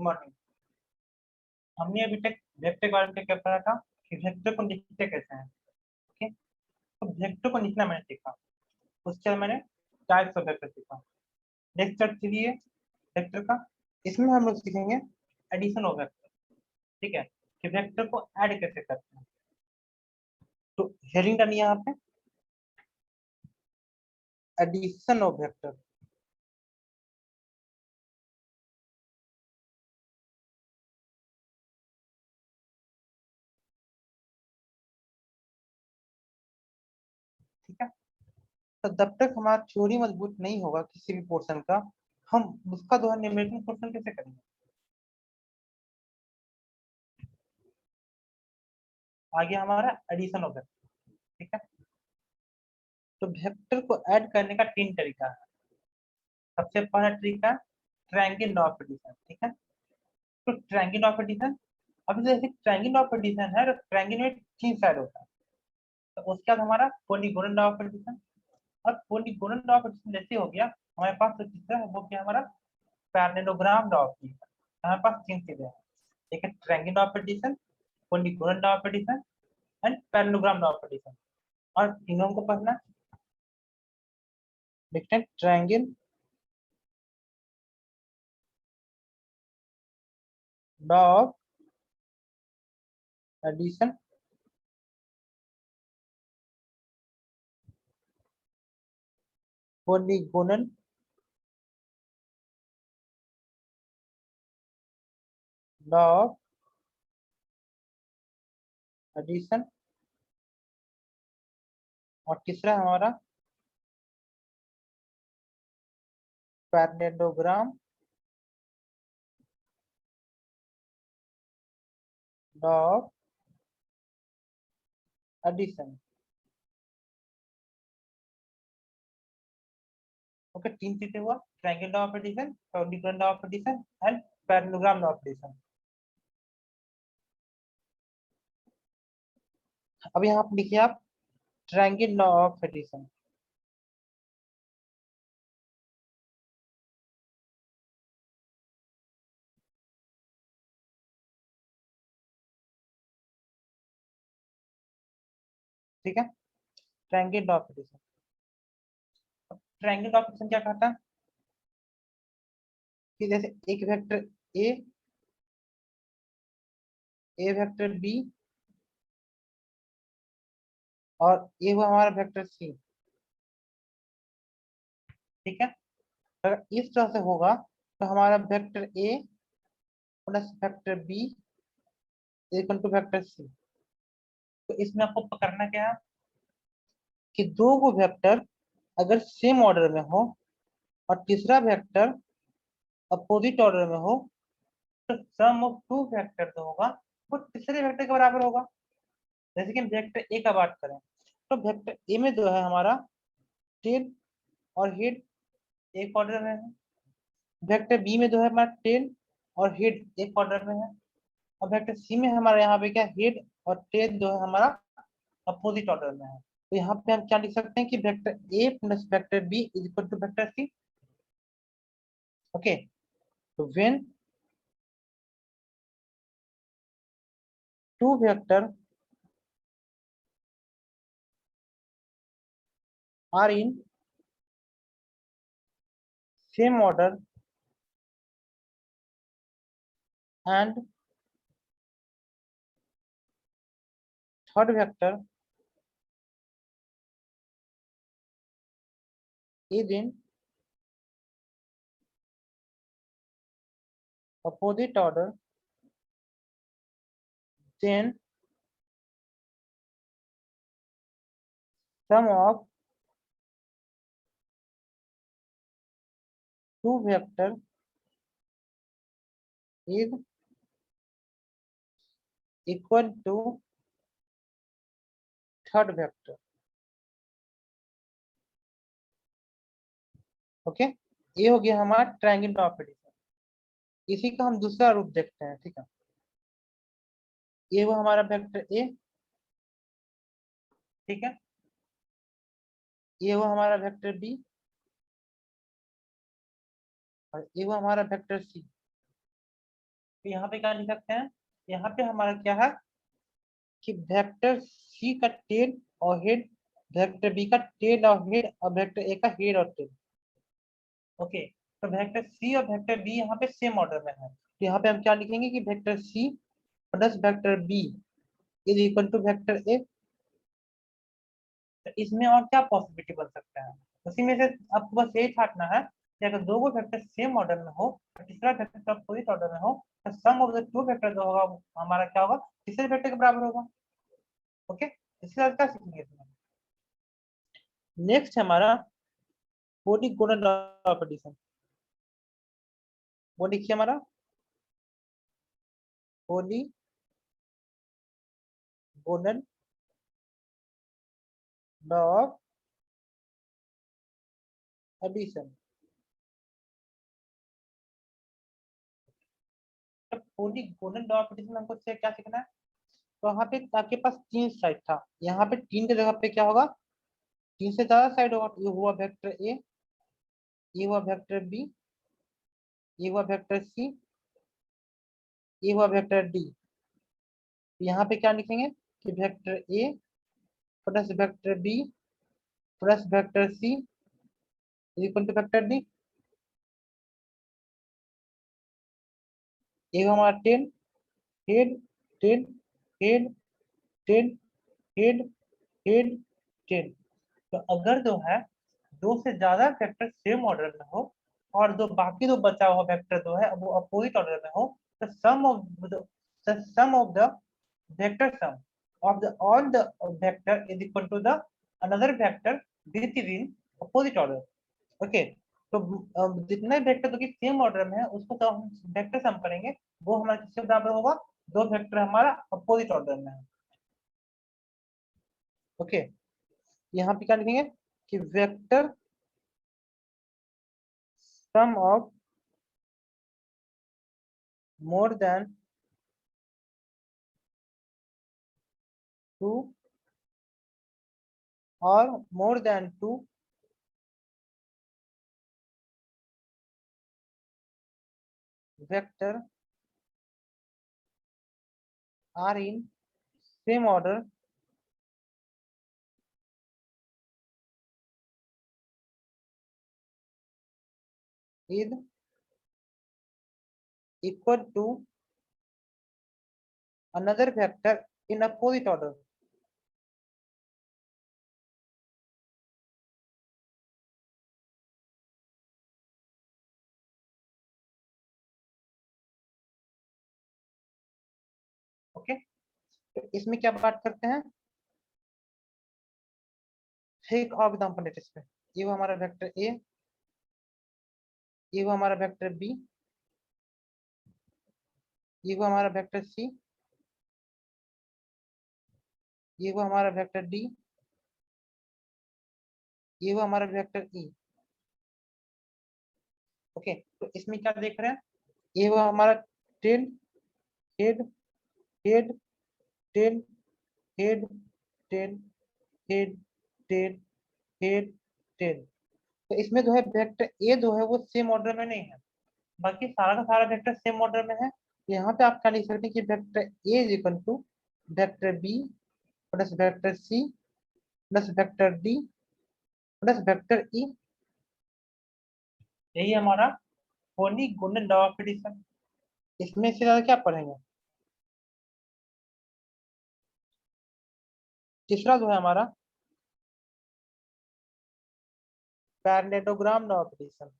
Morning. हमने अभी तक वेक्टर के बारे में क्या पढ़ा था कि वेक्टर को लिखते कैसे हैं। ओके, तो वेक्टर को लिखना मैंने सीखा, उसके बाद मैंने टाइप्स ऑफ वेक्टर सीखा। नेक्स्ट चैप्टर चलिए वेक्टर का, इसमें हम लोग सीखेंगे एडिशन ऑफ वेक्टर। ठीक है, कि वेक्टर को ऐड कैसे करते हैं। तो हेडिंग डालिए यहाँ पे, एडिशन ऑफ वेक्टर। ठीक है, तो जब तक हमारा थ्योरी मजबूत नहीं होगा किसी भी पोर्शन का, हम उसका दोहन न्यूमेरिकल पोर्शन कैसे करेंगे। आगे हमारा एडिशन ऑफ वेक्टर। ठीक है, तो वेक्टर को ऐड करने का 3 तरीका है। सबसे पहला तरीका ट्रायंगल ऑफ एडिशन। ठीक है, तो ट्रायंगल ऑफ एडिशन, अब जैसे ट्रायंगल ऑफ एडिशन है तो ट्रायंगल में 3 साइड होता है, तो उसके बाद हमारा पॉलीगोनल ऑफ एडिशन। और पॉलीगोनल ऑफ एडिशन जैसे हो गया, हमारे पास जो तीसरा है वो क्या हमारा पैरेललोग्राम ऑफ एडिशन। हमारे पास 3 चीजें हैं, एक है triangle of addition, polygonal of addition and parallelogram of addition. और तीनों को पढ़ना, देखते हैं triangle of addition, polygonal of addition, और तीसरा हमारा पैरेललोग्राम ऑफ एडिशन। ओके, 3 चीजें हुआ, triangle of addition, polygonal of addition and parallelogram of addition. अब यहाँ पर लिखिए आप ट्रायंगल ऑफ एडिशन। ठीक है, triangle of addition. Triangle of addition क्या कहता है कि जैसे एक वेक्टर ए वेक्टर बी और ये हुआ हमारा वेक्टर सी। ठीक है, अगर इस तरह से होगा तो हमारा vector A plus vector B equal to vector C. तो इसमें आपको पकड़ना क्या है कि दो को वेक्टर अगर सेम ऑर्डर में हो और तीसरा वेक्टर अपोजिट ऑर्डर में हो, तो सम ऑफ टू वेक्टर जो होगा वो तीसरे वेक्टर के बराबर होगा। जैसे कि हम वेक्टर ए का बात करें, तो वेक्टर ए में जो है हमारा टेल और हेड एक ऑर्डर में है, वेक्टर बी में जो है हमारा टेल और हेड एक ऑर्डर में है, और वेक्टर सी में हमारे यहाँ पे क्या हेड और टेल जो है हमारा अपोजिट ऑर्डर में है। तो यहाँ पे हम क्या लिख सकते हैं कि vector A plus vector B is equal to vector C. Okay, तो when two vector are in same order and third vector is in opposite order, then sum of two vector is equal to third vector. Okay, ये हो गया हमारा triangle of addition. इसी का हम दूसरा रूप देखते हैं। ठीक है, ये वो हमारा वेक्टर ए। ठीक है, ये वो हमारा वेक्टर बी और ये वो हमारा वेक्टर सी। तो यहाँ पे क्या लिख सकते हैं, यहाँ पे हमारा क्या है कि वेक्टर सी का टेल और हेड, वेक्टर बी का टेल और हेड, और वेक्टर ए का हेड और टेल। ओके, तो वेक्टर सी और वेक्टर बी यहाँ पे सेम ऑर्डर में है, तो यहाँ पे हम क्या लिखेंगे कि vector C plus vector B is equal to vector A. तो इसमें और क्या पॉसिबिलिटी बन सकता है, उसी में से आपको बस यही छाटना है कि अगर दो वेक्टर सेम ऑर्डर में हो और तीसरा वेक्टर अपोजिट ऑर्डर में हो, तो sum of the two vector जो होगा हमारा क्या होगा, तीसरे वेक्टर के बराबर होगा। ओके, इसके बाद क्या सीखेंगे इसमें, नेक्स्ट हमारा पॉलीगोनल ऑफ एडिशन। वो लिखिए हमारा polygonal law of addition. Polygonal law of addition हमको क्या सीखना है, तो यहाँ पे आपके पास तीन साइड था, यहाँ पे तीन की जगह पे क्या होगा, तीन से ज्यादा साइड होगा, ये हुआ वेक्टर ए, ये हुआ वेक्टर बी, ये हुआ वेक्टर सी, ये हुआ वेक्टर डी। यहाँ पे क्या लिखेंगे कि vector A plus vector B plus vector C equal to vector D. ये हुआ हमारा tail, head, tail, head, tail, head, head, tail. तो अगर जो है दो से ज्यादा वेक्टर सेम ऑर्डर में हो और जो बाकी दो बचा हुआ वेक्टर जो है वो अपोजिट ऑर्डर में हो, तो sum of the vector sum of the all the vector is equal to the another vector which is in opposite order। Okay, तो जितने वेक्टर जो कि सेम ऑर्डर में है उसको तो हम वेक्टर सम करेंगे, वो हमारा किसके बराबर होगा, दो वेक्टर हमारा अपोजिट ऑर्डर में है। ओके, यहाँ पे क्या लिखेंगे कि vector sum of more than two और more than two vector are in same order is equal to another vector in opposite order। Okay, तो इसमें क्या बात करते हैं, एक और एग्जांपल लेते हैं इसमें। ये वो हमारा वेक्टर ए, ये वो हमारा वेक्टर बी, ये वो हमारा वेक्टर सी, ये वो हमारा वेक्टर डी, ये वो हमारा वेक्टर ई। ओके, तो इसमें क्या देख रहे हैं, ये वो हमारा tail, head, head, tail, head, tail, head, tail, head, tail. तो इसमें जो है वेक्टर ए जो है वो सेम ऑर्डर में नहीं है, बाकी सारा का सारा वेक्टर सेम ऑर्डर में है। तो यहाँ पे आप क्या लिख सकते हैं कि vector A is equal to vector B plus vector C plus vector D plus vector E. यही हमारा पॉलीगोनल लॉ ऑफ एडिशन। इसमें से ज्यादा क्या पढ़ेंगे, तीसरा जो है हमारा parallelogram law of addition.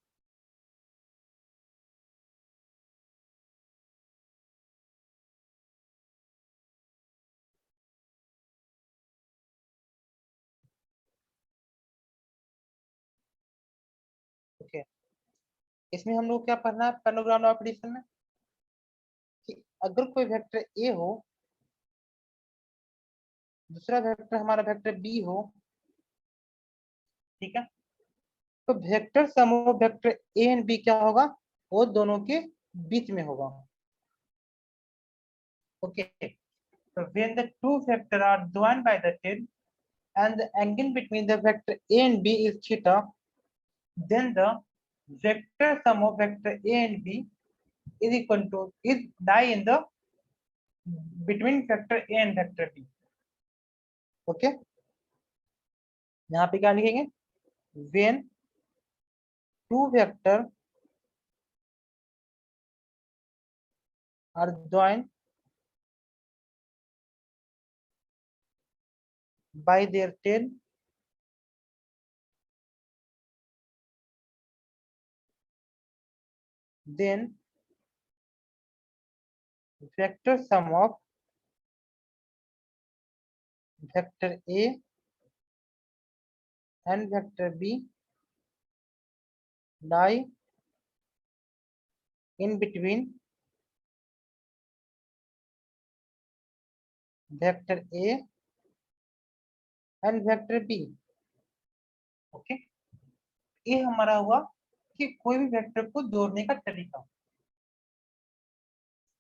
Okay, इसमें हम लोग क्या पढ़ना है पैरेललोग्राम लॉ ऑफ एडिशन में, कि अगर कोई वेक्टर ए हो, दूसरा वेक्टर हमारा वेक्टर बी हो, ठीक है, तो vector sum of vector A and B क्या होगा, वो दोनों के बीच में होगा। Okay, so when the two vectors are joined by the tail and the angle between the vector a and b is theta, then the vector sum of vector a and b is equal to is lie in the between vector a and vector b. Okay, यहाँ पे क्या लिखेंगे, when two vector are joined by their tail, then vector sum of vector a and vector b lie in between vector a and vector b. Okay, ये हमारा हुआ कि कोई भी वेक्टर को जोड़ने का तरीका।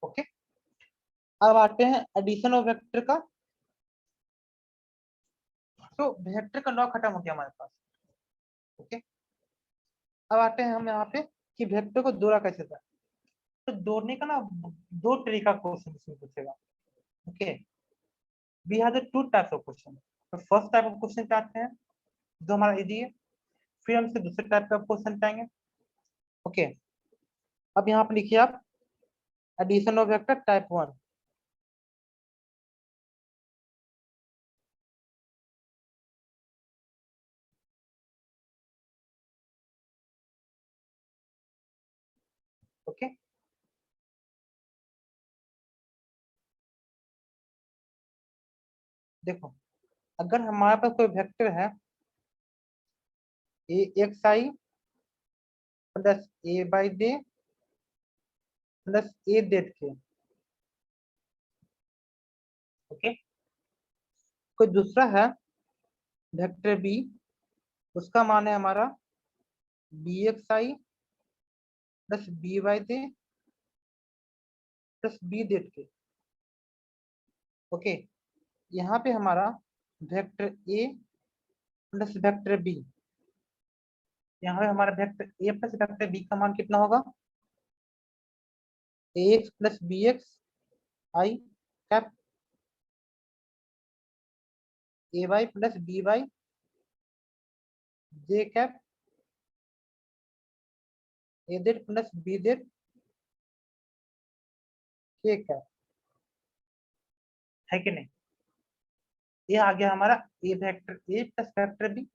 ओके, अब आते हैं एडिशन ऑफ वेक्टर का। तो वेक्टर का लॉ खत्म हो गया हमारे पास। ओके, अब आते हैं हम यहाँ पे कि वेक्टर को जोड़ा कैसे जाए। तो जोड़ने का ना दो तरीका क्वेश्चन इसमें पूछेगा। Okay, we have the two types of question. तो फर्स्ट टाइप ऑफ क्वेश्चन पे आते हैं जो हमारा इजी है, फिर हम से दूसरे टाइप का क्वेश्चन पे आएंगे। ओके, अब यहाँ पे लिखिए आप addition of vector type 1। Okay, देखो अगर हमारे पास कोई वेक्टर है A X I plus A Y J plus A देख के, ओके, कोई दूसरा है वेक्टर बी, उसका मान है हमारा B X I plus B Y J plus B देख के। ओके, यहाँ पे हमारा vector A plus vector B, यहाँ पे हमारा vector A plus vector B का मान कितना होगा, A X plus B X I cap A Y plus B Y J cap A Z plus B Z K cap, है कि नहीं। ये आ गया हमारा A vector A plus vector B.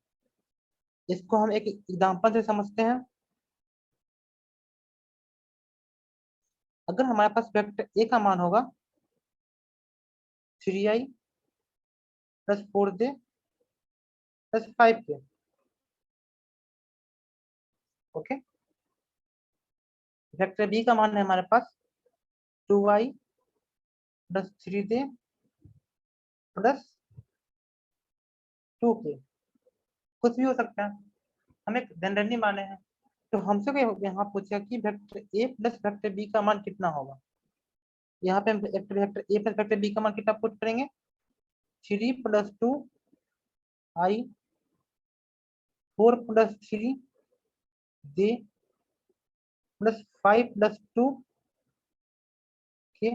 इसको हम एक एग्जांपल से समझते हैं। अगर हमारे पास वेक्टर ए का मान होगा 3i plus 4j plus 5k, okay, vector B का मान है हमारे पास 2i plus 3j plus 2k, कुछ भी हो सकता है, हम एक जनरली माने हैं। तो हमसे यहाँ पूछा कि vector A plus vector B का मान कितना होगा। यहाँ पे हम vector A plus vector B का मान कितना पुट करेंगे, 3 plus 2 i 4 plus 3 j plus 5 plus 2 k,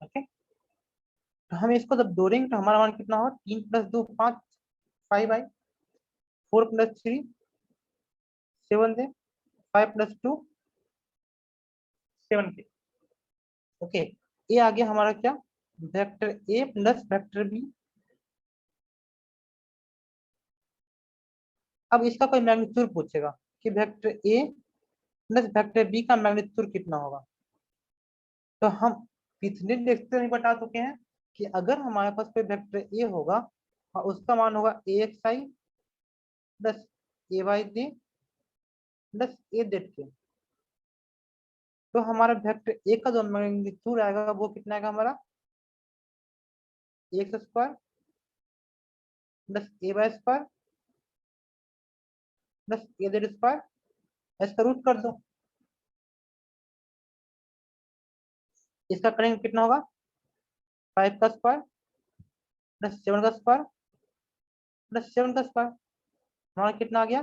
okay. तो हम इसको जब जोड़ेंगे तो हमारा मान कितना होगा, 3 plus 2 5 5 i 4 plus 3 7 j 5 plus 2 7 k, okay. ये आ गया हमारा क्या, vector A plus vector B. अब इसका कोई मैग्नीट्यूड पूछेगा कि vector A plus vector B का मैग्नीट्यूड कितना होगा। तो हम पिछले लेक्चर में बता चुके हैं कि अगर हमारे पास कोई वेक्टर ए होगा और उसका मान होगा A X I plus A Y D plus A Z के, तो हमारा वेक्टर ए का जो मैग्नीट्यूड आएगा वो कितना आएगा हमारा, एक्स स्क्वायर प्लस ए वाई स्क्वायर प्लस ए जेड स्क्वायर, इसका रूट कर दो। इसका करेंगे कितना होगा, 5 का स्क्वायर प्लस 7 का स्क्वायर प्लस 7 का स्क्वायर, हमारा कितना आ गया,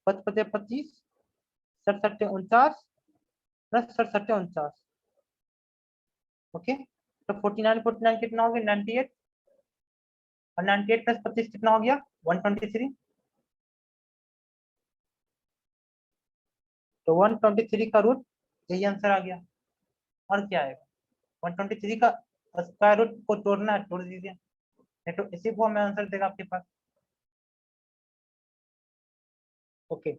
5 5 25 7 7 49 प्लस 67 49। ओके, तो 49 49 कितना हो गया 98, और 98 प्लस 25 कितना हो गया 123। तो 123 का रूट, यही आंसर आ गया। और क्या आएगा, 123 का स्क्वायर रूट को तोड़ना है, तोड़ दीजिए, नहीं तो इसी फॉर्म में आंसर देगा आपके पास। ओके,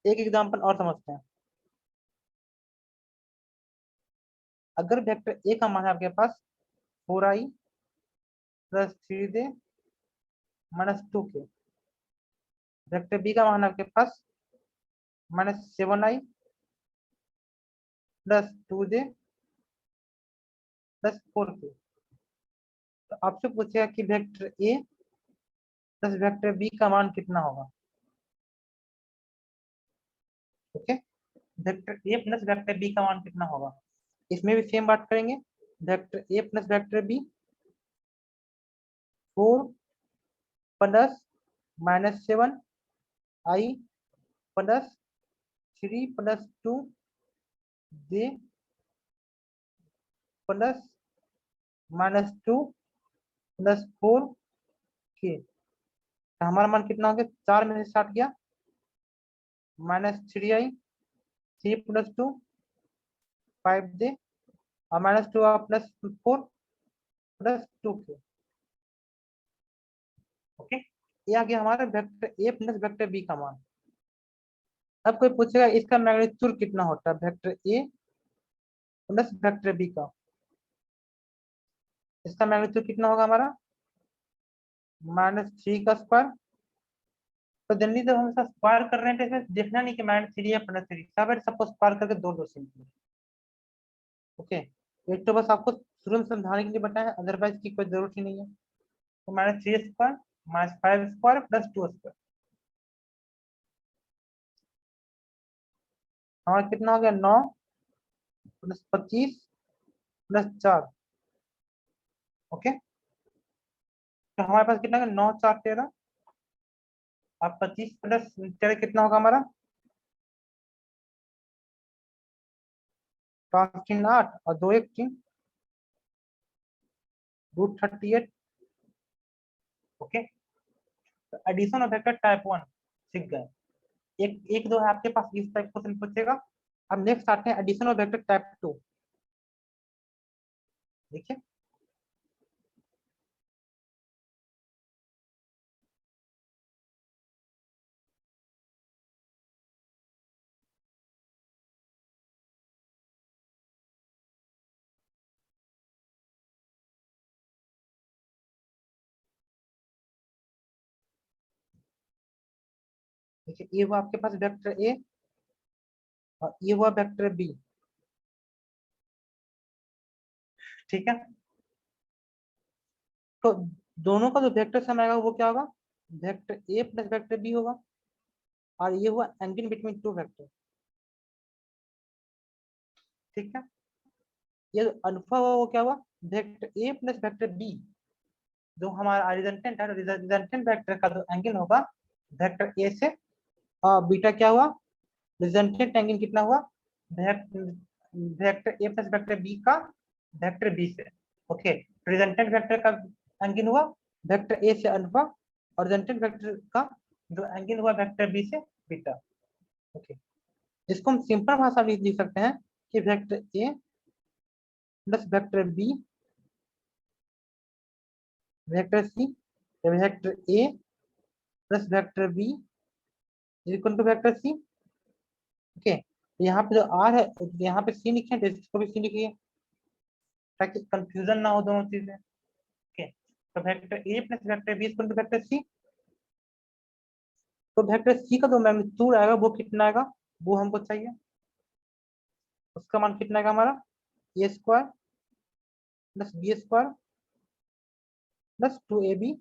एक एग्जांपल और समझते हैं। अगर वेक्टर ए का मान है आपके पास 4i plus 3j -2k, vector B का मान है आपके पास -7i plus 2j plus 4k। तो आपसे पूछेगा कि vector A plus vector B का मान कितना होगा। Okay, vector A plus vector B का मान कितना होगा, इसमें भी सेम बात करेंगे। Vector A plus vector B 4 plus -7i plus 3 plus 2j plus -2 plus 4k। तो हमारा मान कितना हो गया, 4 में से 60 गया, -3i 3 प्लस 2 5j और -2 प्लस 4 प्लस 2k। ओके, ये आ गया हमारा vector A plus vector B का मान। अब कोई पूछेगा इसका मैग्नीट्यूड कितना होता है vector A plus vector B का, इसका मैग्नीट्यूड कितना होगा हमारा -3 का स्क्वायर। तो जनरली जब हम इसका स्क्वायर कर रहे हैं तो इसमें देखना नहीं कि -3 या +3, सब सबको स्क्वायर करके दो दो सिंपल। ओके, एक तो बस आपको शुरू में समझाने के लिए बताया, अदरवाइज की कोई जरूरत ही नहीं है। तो -3 स्क्वायर -5 स्क्वायर प्लस 2 स्क्वायर, हमारा कितना हो गया 9 प्लस 25 प्लस 4। ओके, तो हमारे पास कितना 9 4 13, अब 25 प्लस 13 कितना होगा हमारा 5 3 8 और 2 1 3 √38। ओके, तो एडिशन ऑफ वेक्टर टाइप 1 सीख गए। एक एक दो है आपके पास इस टाइप क्वेश्चन पूछेगा। अब नेक्स्ट आते हैं एडिशन ऑफ वेक्टर टाइप 2। देखिए, देखिए ये हुआ आपके पास वेक्टर ए और ये हुआ वेक्टर बी। ठीक है, तो दोनों का जो वेक्टर सम आएगा वो क्या होगा, vector A plus vector B होगा। और ये हुआ एंगल बिटवीन टू वेक्टर। ठीक है, ये जो अल्फा हुआ वो क्या हुआ, vector A plus vector B, जो हमारा रिजल्टेंट है, रिजल्टेंट वेक्टर का जो एंगल होगा वेक्टर ए से, बीटा क्या हुआ, रिजल्टेंट एंगल कितना हुआ vector A plus vector B का वेक्टर बी से। ओके, रिजल्टेंट वेक्टर का एंगल हुआ वेक्टर ए से अल्फा, और रिजल्टेंट वेक्टर का जो एंगल हुआ वेक्टर बी से बीटा। ओके, इसको हम सिंपल भाषा में लिख सकते हैं कि vector A plus vector B vector C, vector A plus vector B equal to vector C. Okay, यहाँ पे जो आर है यहाँ पे सी लिखे तो इसको भी सी लिखिए ताकि कंफ्यूजन ना हो दोनों चीजें। ओके, तो vector A plus vector B equal to vector C. तो वेक्टर सी का जो मैग्नीट्यूड आएगा वो कितना आएगा, वो हमको चाहिए। उसका मान कितना आएगा हमारा A square plus B square plus 2ab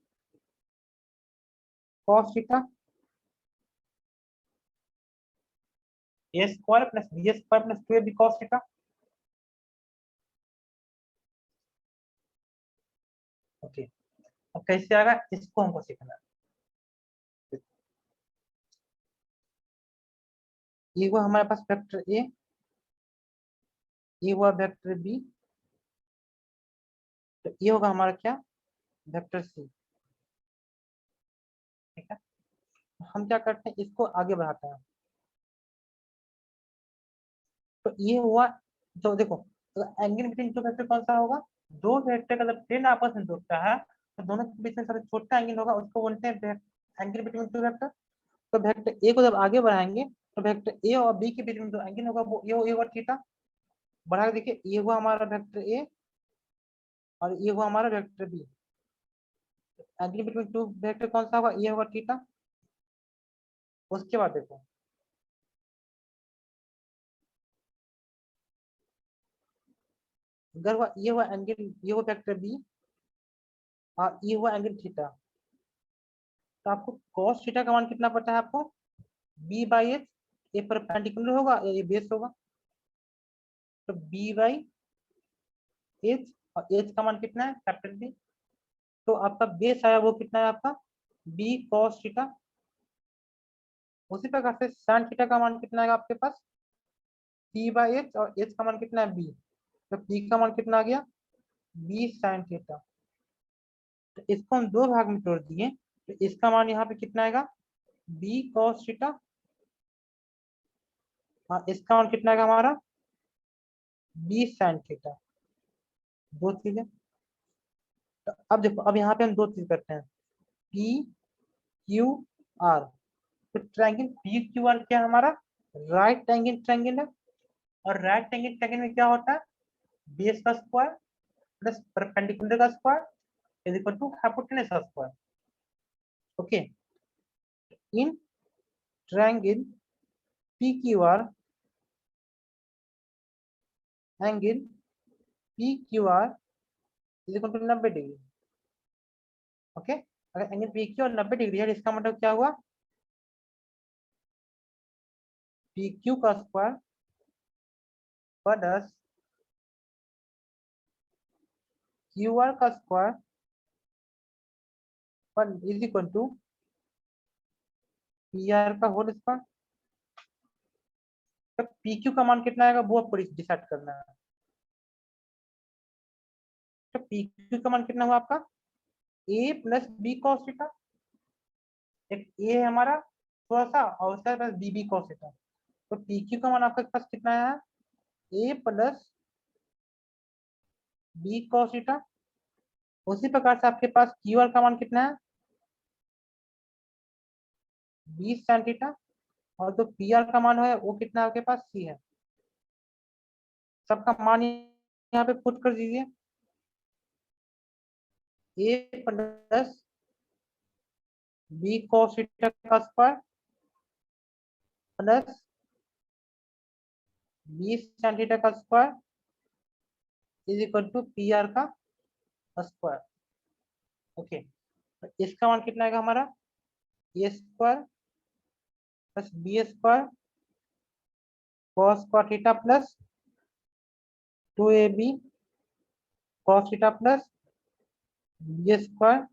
cos theta, A square plus B square plus 2ab cos theta. Okay, अब कैसे आएगा इसको हमको सीखना है। ये हुआ हमारे पास वेक्टर ए ये हुआ वेक्टर बी, तो ये होगा हमारा क्या, वेक्टर सी। ठीक है, हम क्या करते हैं, इसको आगे बढ़ाते हैं। तो ये हुआ, तो देखो, तो एंगल बिटवीन टू वेक्टर कौन सा होगा, दो वेक्टर का जब ट्रेन आपस में जुड़ता है तो दोनों के बीच में सबसे छोटा एंगल होगा, उसको बोलते हैं एंगल बिटवीन टू वेक्टर। तो वेक्टर ए को जब आगे बढ़ाएंगे तो वेक्टर ए और बी के बीच में जो एंगल होगा वो ये होगा थीटा। बढ़ा के देखिए, ये हुआ हमारा वेक्टर ए और ये हुआ हमारा vector B. Angle between two vector कौन सा होगा, ये होगा थीटा। उसके बाद देखो, अगर हुआ ये हुआ एंगल, ये हुआ वेक्टर बी और ये हुआ एंगल थीटा, तो आपको cos थीटा का मान कितना पता है आपको, बी बाई एच। ये परपेंडिकुलर होगा या ये बेस होगा, तो बी बाई एच, और एच का मान कितना है, कैपिटल बी। तो आपका बेस आया वो कितना है आपका, बी कॉस थीटा। उसी प्रकार से साइन थीटा का मान कितना है आपके पास, सी बाई एच, और एच का मान कितना है बी। तो पी का मान कितना आ गया, बी साइन थीटा। तो इसको हम दो भाग में तोड़ दिए, तो इसका मान यहाँ पे कितना आएगा, बी कॉस थीटा, और इसका मान कितना आएगा हमारा, बी साइन थीटा। दो चीजें। तो अब देखो, अब यहाँ पे हम दो चीज करते हैं, पी क्यू आर। तो ट्रायंगल पी क्यू आर क्या है हमारा, राइट एंगल ट्रायंगल है। और राइट एंगल ट्रायंगल में क्या होता है, बेस का स्क्वायर प्लस परपेंडिकुलर का square is equal to hypotenuse का square. Okay, in triangle P Q R, angle P Q R is equal to 90 degree. Okay, अगर angle P Q R 90 degree है, इसका मतलब क्या हुआ, पी क्यू का square plus Q R का square is equal to P R का whole square. तो पी क्यू का मान कितना आएगा वो आपको डिसाइड करना है। तो पी क्यू का मान कितना हुआ आपका, A plus B cos theta. एक ए है हमारा थोड़ा सा, और उसका plus B B cos theta. तो पी क्यू का मान आपके पास कितना है, A plus B cos theta. उसी प्रकार से आपके पास क्यू आर का मान कितना है, बी साइन थीटा। और जो पी आर का मान है वो कितना है आपके पास, सी है। सबका मान यहाँ पे पुट कर दीजिए, A plus B cos theta का square plus B sine theta का square is equal to P R का स्क्वायर। ओके, तो इसका मान कितना आएगा हमारा, A square plus B square cos square theta plus 2ab cos theta plus B square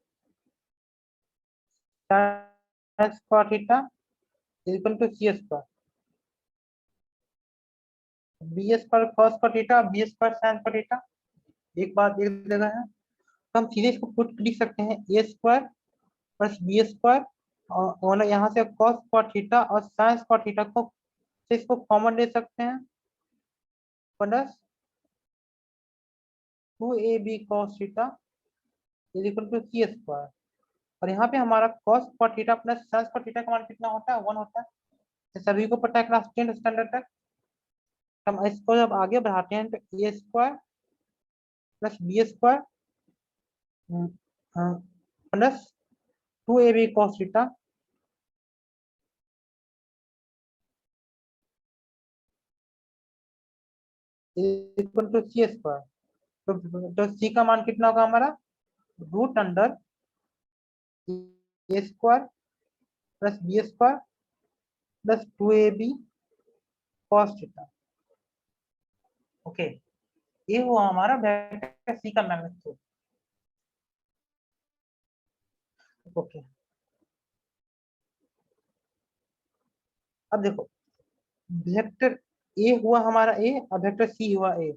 sine square theta is equal to C square. B square cos square theta, B square sine square theta एक बात एक जगह है, तो हम सीधे इसको put लिख सकते हैं, A square plus B square, और यहाँ से कॉस स्क्वायर थीटा और साइन स्क्वायर थीटा को से इसको कॉमन ले सकते हैं, plus 2ab cos theta is equal to C square. और यहाँ पे हमारा cos square theta plus sin square theta का मान कितना होता है, 1 होता है। तो सभी को पता है क्लास 10 स्टैंडर्ड तक। हम इसको जब आगे बढ़ाते हैं तो A square plus B square plus 2ab cos theta equal to C square. तो सी का मान कितना होगा हमारा, root under A square plus B square plus 2ab cos theta. Okay, ये हुआ हमारा वेक्टर सी का मैग्नीट्यूड। ओके, अब देखो वेक्टर ए हुआ हमारा ए और वेक्टर सी हुआ ए,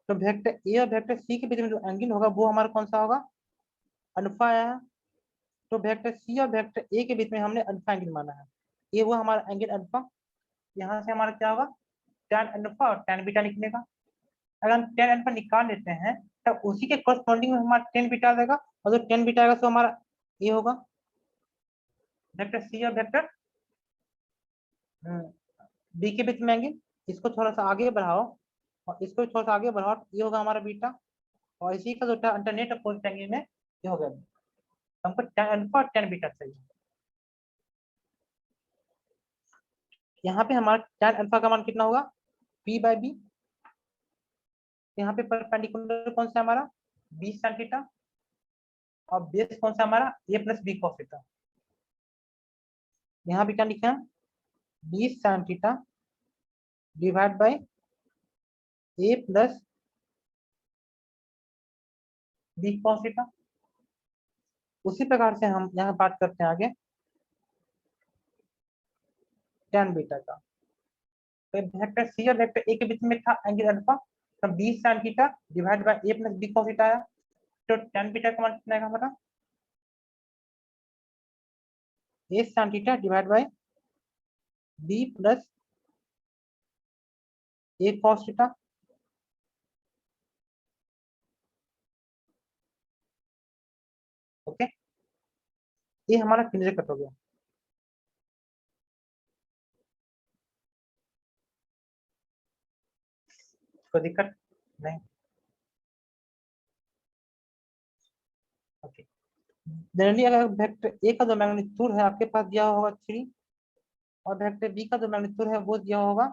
तो वेक्टर ए और वेक्टर सी के बीच में जो एंगल होगा वो हमारा कौन सा होगा, अल्फा आया। तो वेक्टर सी और वेक्टर ए के बीच में हमने अल्फा एंगल माना है, ये हुआ हमारा एंगल अल्फा। यहाँ से हमारा क्या होगा, tan अल्फा और tan बीटा निकलेगा। अगर हम tan अल्फा निकाल लेते हैं तब उसी के कोरस्पॉन्डिंग में हमारा tan बीटा आ जाएगा, और जो tan बीटा आएगा तो हमारा ये होगा वेक्टर सी और वेक्टर बी के बीच में एंगल। इसको थोड़ा सा आगे बढ़ाओ और इसको थोड़ा सा आगे बढ़ाओ, ये होगा हमारा बीटा, और इसी का जो अल्टरनेट अपोजिट एंगल में ये हो गया। हमको tan अल्फा और tan बीटा चाहिए। यहाँ पे हमारा tan अल्फा का मान कितना होगा, p/b। यहाँ पे परपेंडिकुलर कौन सा हमारा, b sin थीटा, और बेस कौन सा हमारा a plus B cos theta. यहाँ पे क्या लिखा है, b sin theta divide by a plus B cos theta. उसी प्रकार से हम यहाँ बात करते हैं आगे tan बीटा का। तो वेक्टर सी और वेक्टर ए के बीच में था एंगल अल्फा, तो b sin theta divide by a plus B cos theta आया। तो tan बीटा का मान कितना आएगा हमारा, a sin theta divide bye b plus a cos theta. Okay, ये हमारा क्लियर कट हो गया। कोई दिक्कत नहीं। ओके, जनरली अगर वेक्टर ए का जो मैग्नीट्यूड है आपके पास दिया होगा 3, और वेक्टर बी का जो मैग्नीट्यूड है वो दिया होगा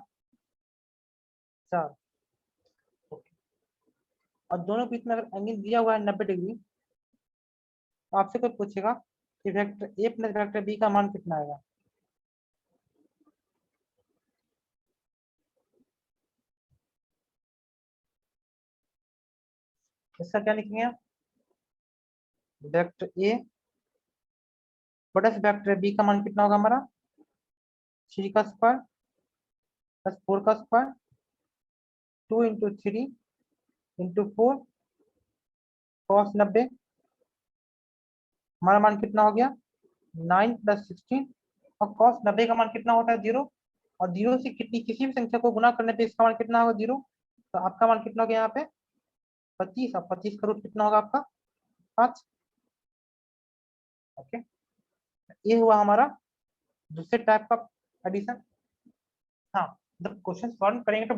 4। ओके, और दोनों के बीच में अगर एंगल दिया हुआ है 90 डिग्री, तो आपसे कोई पूछेगा कि vector A plus vector B का मान कितना आएगा। इसका क्या लिखेंगे आप, vector A plus vector B का मान कितना होगा हमारा, 3 का स्क्वायर प्लस 4 का स्क्वायर, 2 इंटू 3 इंटू 4 cos 90। हमारा मान कितना हो गया, 9 प्लस 16, और cos 90 का मान कितना होता है 0, और 0 से कितनी किसी भी संख्या को गुना करने पे इसका मान कितना होगा 0। तो आपका मान कितना हो गया यहाँ पे 25, और 25 का रूट कितना होगा आपका 5। ओके, ये हुआ हमारा दूसरे टाइप का एडिशन। हाँ, जब क्वेश्चन सॉल्व करेंगे तो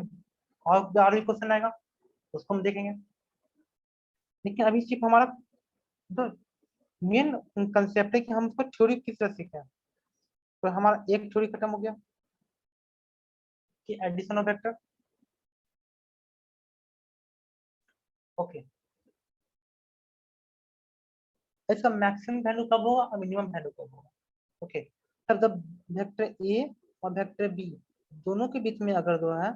और भी क्वेश्चन आएगा, उसको हम देखेंगे। लेकिन अभी सिर्फ हमारा तो मेन कंसेप्ट है कि हम उसको थ्योरी किस तरह सीखें। तो हमारा एक थ्योरी खत्म हो गया कि एडिशन ऑफ वेक्टर। ओके, इसका मैक्सिमम वैल्यू कब होगा और मिनिमम वैल्यू कब होगा। ओके, तब जब वेक्टर ए और वेक्टर बी दोनों के बीच में अगर जो है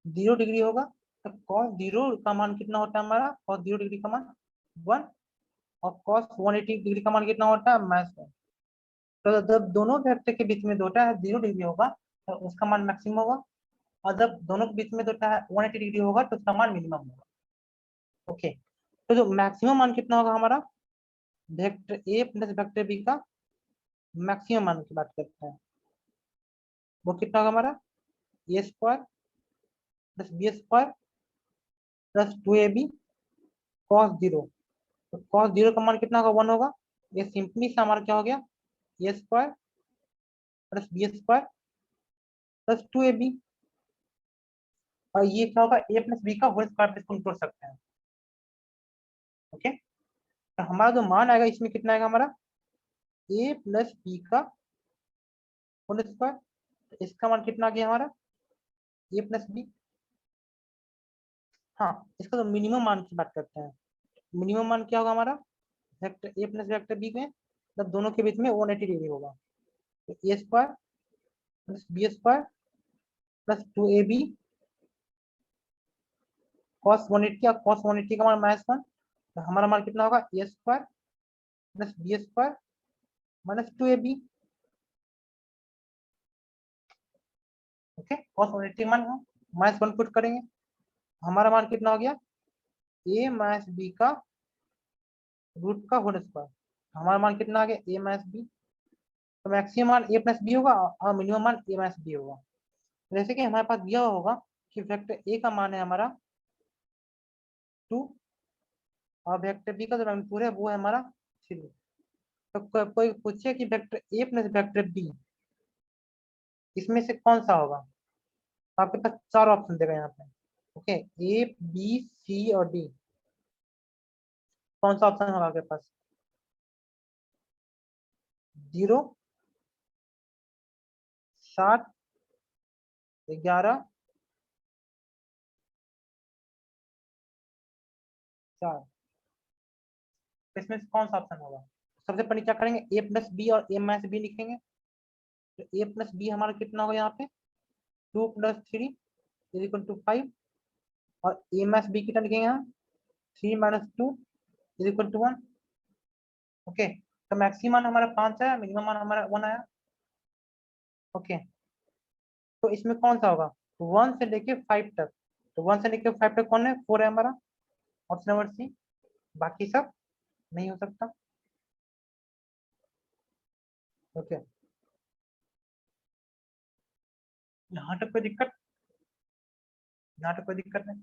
0 डिग्री होगा, तो cos 0 का मान कितना होता है हमारा, cos 0 डिग्री का मान 1, और cos 180 डिग्री का मान कितना होता है -1। तो जब दोनों वेक्टर के बीच में दोटा है 0 डिग्री होगा तो उसका मान मैक्सिमम होगा, और जब दोनों के बीच में दोटा है 180 डिग्री होगा तो उसका मान मिनिमम होगा। ओके, तो जो मैक्सिमम मान कितना होगा हमारा, vector A plus vector B का मैक्सिमम मान की बात करते हैं, वो कितना होगा हमारा A square plus B square plus 2ab cos 0। तो cos 0 का मान कितना होगा 1 होगा। ये सिंपली सा हमारा क्या हो गया, A square plus B square plus 2ab, और ये क्या होगा ए प्लस बी का होल स्क्वायर, इसको जोड़ सकते हैं। ओके, तो हमारा जो मान आएगा इसमें कितना आएगा हमारा ए प्लस बी का होल स्क्वायर। इसका मान कितना आ गया हमारा ए प्लस बी। हाँ, इसका तो मिनिमम मान की बात करते हैं। मिनिमम मान क्या होगा हमारा, vector A plus vector B में जब दोनों के बीच में 180 डिग्री होगा, तो A square plus B square plus 2ab cos 180, और cos 180 का मान -1, तो हमारा मान कितना होगा A square plus B square minus 2ab। Okay, cos 180 मान -1 पुट करेंगे, हमारा मान कितना हो गया, a माइनस बी का रूट का होल स्क्वायर, हमारा मान कितना आ गया, a माइनस बी। तो मैक्सिमम मान a प्लस बी होगा और मिनिमम मान a माइनस बी होगा। जैसे कि हमारे पास दिया होगा कि वेक्टर a का मान है हमारा 2 और वेक्टर बी का जो मैग्नीट्यूड है वो है हमारा 3। तो कोई पूछे कि vector a plus vector B इसमें से कौन सा होगा, तो आपके पास 4 ऑप्शन देगा यहाँ पे। ओके, ए बी सी और डी, कौन सा ऑप्शन होगा आपके पास, 0, 7, 11, 4, इसमें से कौन सा ऑप्शन होगा। सबसे पहले क्या करेंगे, ए प्लस बी और ए माइनस बी लिखेंगे। तो ए प्लस बी हमारा कितना होगा यहाँ पे, 2 + 3 = 5 और ए माइनस बी कितना लिखेंगे यहाँ, 3 - 2 = 1। ओके, तो मैक्सिमम हमारा 5 आया, मिनिमम मान हमारा 1 आया। ओके, तो इसमें कौन सा होगा, 1 से लेके 5 तक, तो 1 से लेके 5 तक कौन है, 4 है हमारा, ऑप्शन नंबर सी। बाकी सब नहीं हो सकता। ओके, यहाँ तक कोई दिक्कत, यहाँ तक कोई दिक्कत नहीं।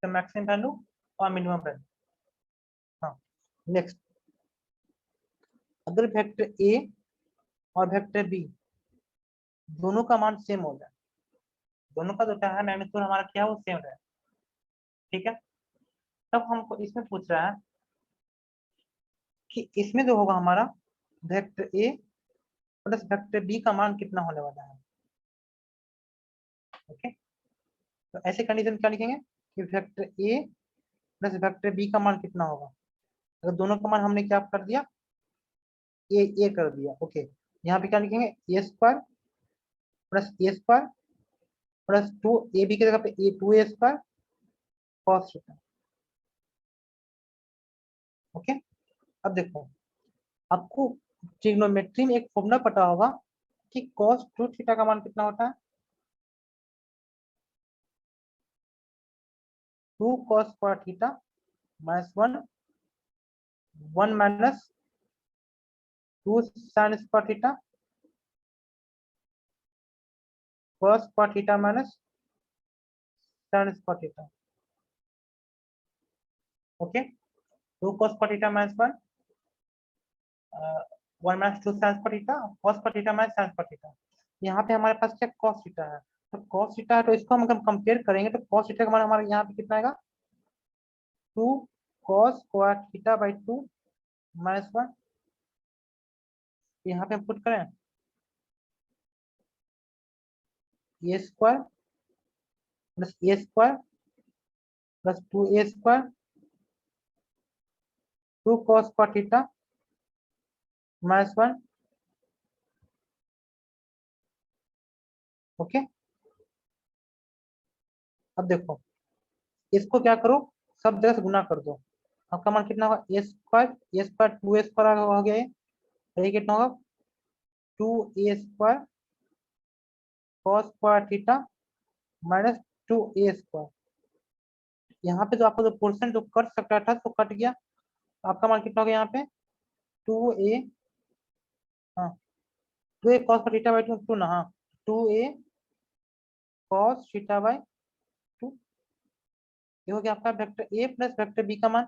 तो मैक्सिमम वैल्यू और मिनिमम वैल्यू। हाँ, नेक्स्ट, अगर वेक्टर ए और वेक्टर बी दोनों का मान सेम हो जाए, दोनों का जो है मैग्नीट्यूड हमारा क्या है वो सेम है, ठीक है, तब हमको इसमें पूछ रहा है कि इसमें जो होगा हमारा vector A plus vector B का मान कितना होने वाला है। ओके, तो ऐसे कंडीशन क्या लिखेंगे कि vector A plus vector B का मान कितना होगा, अगर दोनों का मान हमने क्या कर दिया, ए कर दिया। ओके, यहाँ पे क्या लिखेंगे, a² plus a² plus 2 A B की जगह पे 2a² cos थीटा। ओके, अब देखो, आपको ट्रिग्नोमेट्री में एक फॉर्मूला पता होगा कि cos 2 थीटा का मान कितना होता है, 2 cos square theta -1 1 minus 2 sin square theta cos square theta minus sin square theta. Okay, 2 cos square theta -1 1 minus 2 sin square theta cos square theta minus sin square theta. यहाँ पे हमारे पास क्या cos theta है, तो cos theta है, तो इसको हम अगर कंपेयर करेंगे तो cos थीटा का मान हमारे यहाँ पे कितना आएगा, 2 cos स्क्वायर थीटा बाई 2 -1। यहाँ पे हम पुट करें a² plus a² plus 2a² 2 cos square theta -1। Okay, अब देखो, इसको क्या करो, सब जगह से गुना कर दो, आपका मान कितना होगा, a² 2a² हो गया, ये कितना होगा, 2a² cos square theta minus 2a²। यहाँ पे जो आपको जो पोर्शन जो कट सकता था तो कट गया, आपका मान कितना हो गया यहाँ पे, 2a, हाँ 2a cos थीटा बाई 2 ना, हाँ 2a cos थीटा बाई 2, ये हो गया आपका vector A plus vector B का मान।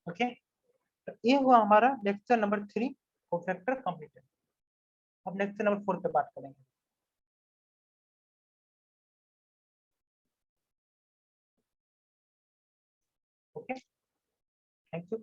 ओके, तो ये हुआ हमारा लेक्चर नंबर 3 को फैक्टर कंप्लीटेड। अब लेक्चर नंबर 4 पे बात करेंगे। Okay, thank you.